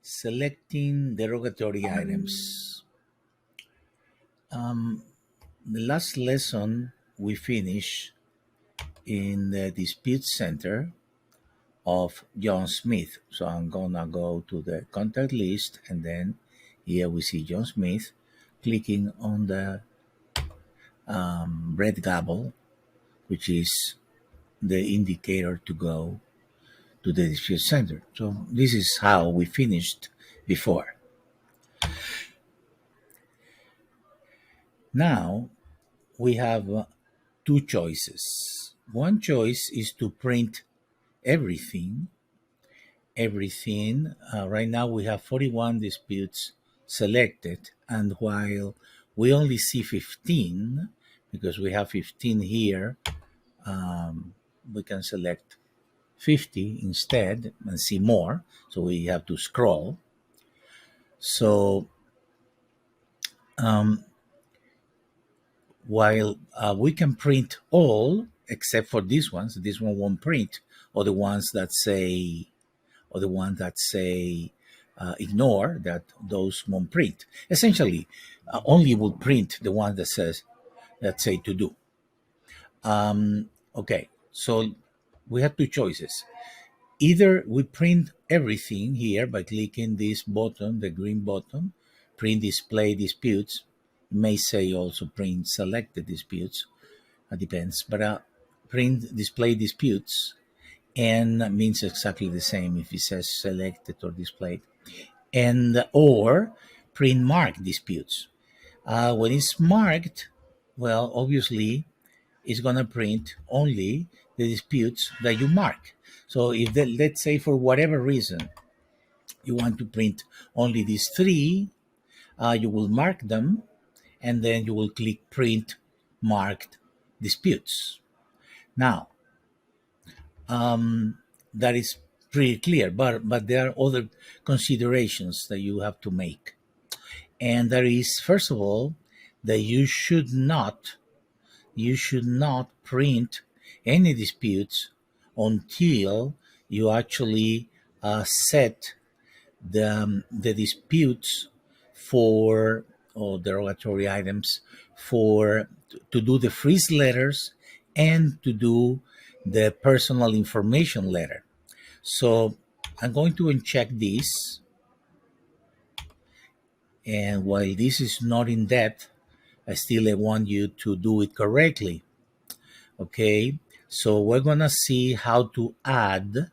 selecting derogatory items. The last lesson we finished in the dispute center of John Smith. So I'm gonna go to the contact list, and then here we see John Smith, clicking on the red gavel, which is the indicator to go to the dispute center. So this is how we finished before. Now we have two choices. One choice is to print everything. Right now we have 41 disputes selected, and while we only see 15, because we have 15 here, we can select 50 instead and see more. So we have to scroll. So while we can print all except for these ones, this one won't print, or the ones that say ignore, that those won't print. Essentially, only will print the one that say to do. Okay, so we have two choices. Either we print everything here by clicking this button, the green button, print display disputes. It may say also print selected disputes. It depends, but print display disputes and means exactly the same if it says selected or displayed, and or print marked disputes. When it's marked, well, obviously it's going to print only the disputes that you mark. So if let's say for whatever reason you want to print only these three, you will mark them, and then you will click print marked disputes. Now, that is pretty clear, but there are other considerations that you have to make. And there is, first of all, that you should not print any disputes until you actually set the disputes for, or derogatory items, for to do the freeze letters and to do the personal information letter. So I'm going to uncheck this, and while this is not in depth, I still want you to do it correctly. Okay, so we're gonna see how to add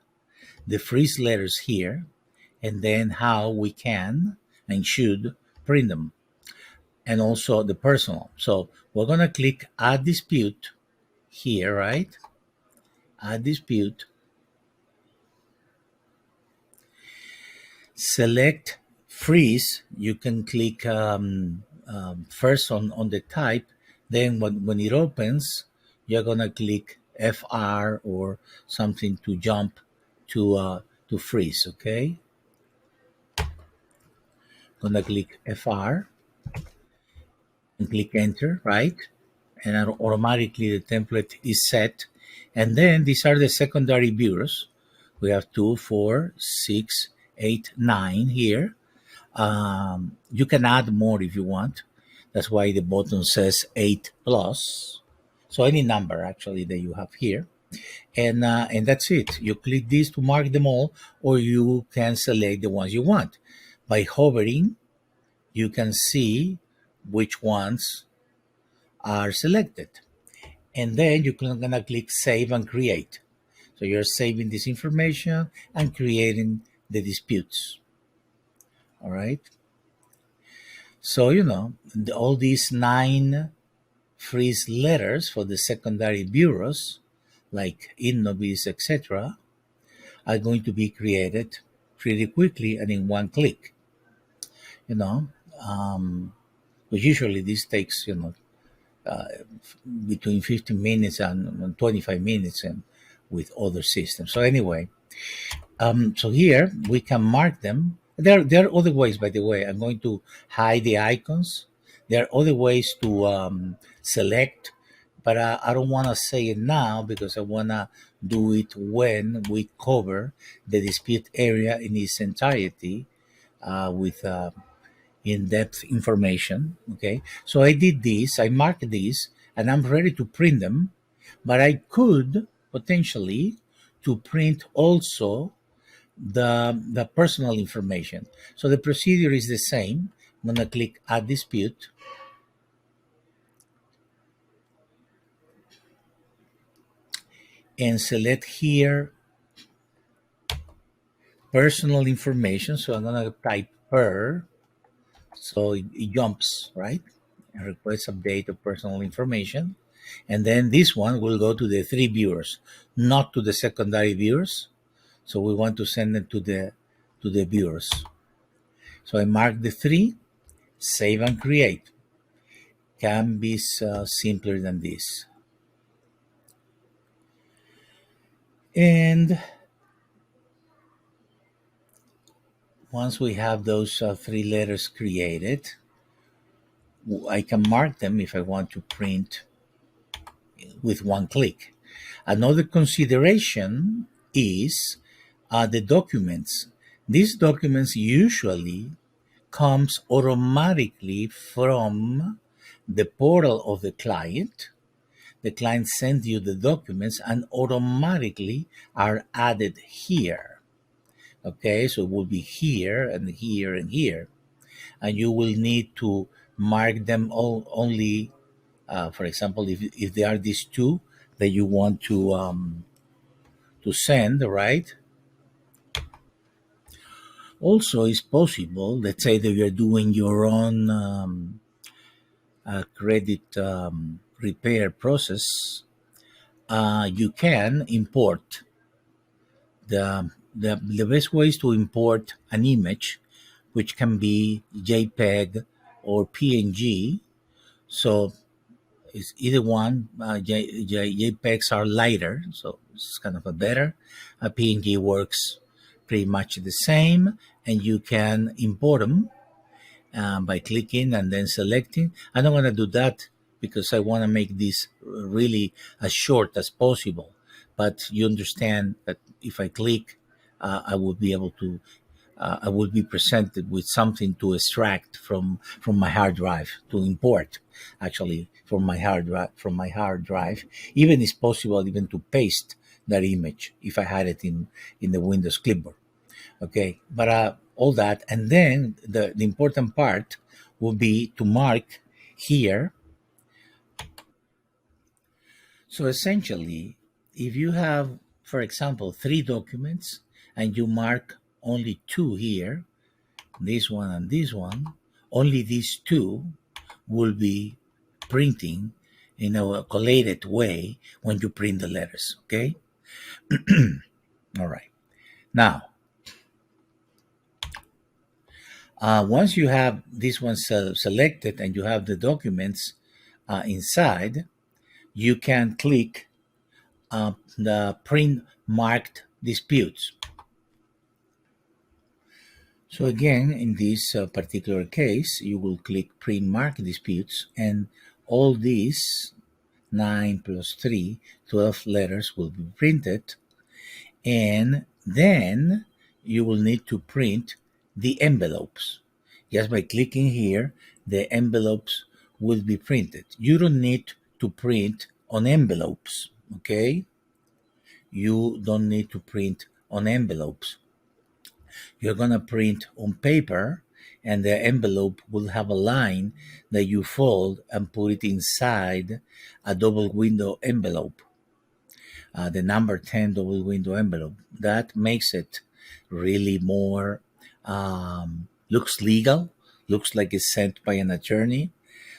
the freeze letters here, and then how we can and should print them, and also the personal. So we're gonna click add dispute here, right? Add dispute. Select freeze. You can click first on the type, then when it opens, you're gonna click FR or something to jump to freeze. Okay, gonna click FR and click enter, right? And automatically the template is set. And then these are the secondary bureaus. We have 2, 4, 6, 8, 9 here. You can add more if you want. That's why the button says 8 plus. So any number actually that you have here. And that's it. You click this to mark them all, or you can select the ones you want. By hovering, you can see which ones are selected. And then you're gonna click save and create. So you're saving this information and creating the disputes. All right. So, all these 9 freeze letters for the secondary bureaus, like Innovis, etc., are going to be created pretty quickly and in one click. But usually this takes, between 15 minutes and 25 minutes, and with other systems. So anyway, so here we can mark them. There are other ways, by the way. I'm going to hide the icons. There are other ways to select but I don't want to say it now because I want to do it when we cover the dispute area in its entirety with in-depth information. Okay, so I did this, I marked this, and I'm ready to print them, but I could potentially to print also the personal information. So the procedure is the same. I'm gonna click add dispute, and select here personal information. So I'm gonna type per, so it jumps, right, and request update of personal information. And then this one will go to the three viewers, not to the secondary viewers. So we want to send it to the viewers. So I mark the three, save and create. Can be simpler than this. And once we have those three letters created, I can mark them if I want to print with one click. Another consideration is the documents. These documents usually comes automatically from the portal of the client. The client sends you the documents and automatically are added here. Okay, so it will be here and here and here, and you will need to mark them all only. For example, if there are these two that you want to send, right? Also, it's possible. Let's say that you're doing your own credit repair process. You can import the best way is to import an image, which can be JPEG or PNG. So it's either one. JPEGs are lighter, so it's kind of a better. PNG works pretty much the same, and you can import them by clicking and then selecting. I don't want to do that because I want to make this really as short as possible. But you understand that if I click, I will be able to. I will be presented with something to extract from my hard drive to import, actually from my hard drive. Even it's possible even to paste that image if I had it in the Windows clipboard. Okay, but all that, and then the important part will be to mark here. So essentially, if you have, for example, three documents and you mark only two here, this one and this one, only these two will be printing in a collated way when you print the letters. Okay, all right. Now, once you have this one selected and you have the documents inside, you can click the print marked disputes. So again, in this particular case, you will click print marked disputes, and all these 9 plus 3, 12 letters will be printed, and then you will need to print the envelopes. Just by clicking here, the envelopes will be printed. You don't need to print on envelopes, okay? You don't need to print on envelopes. You're going to print on paper, and the envelope will have a line that you fold and put it inside a double window envelope, the number 10 double window envelope. That makes it really more, looks legal, looks like it's sent by an attorney.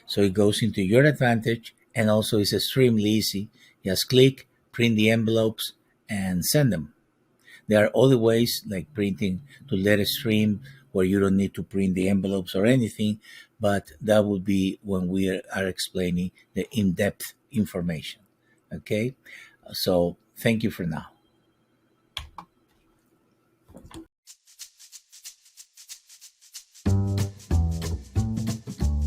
So it goes into your advantage, and also it's extremely easy. Just click, print the envelopes, and send them. There are other ways like printing to letter stream where you don't need to print the envelopes or anything, but that would be when we are explaining the in-depth information. Okay, so thank you for now.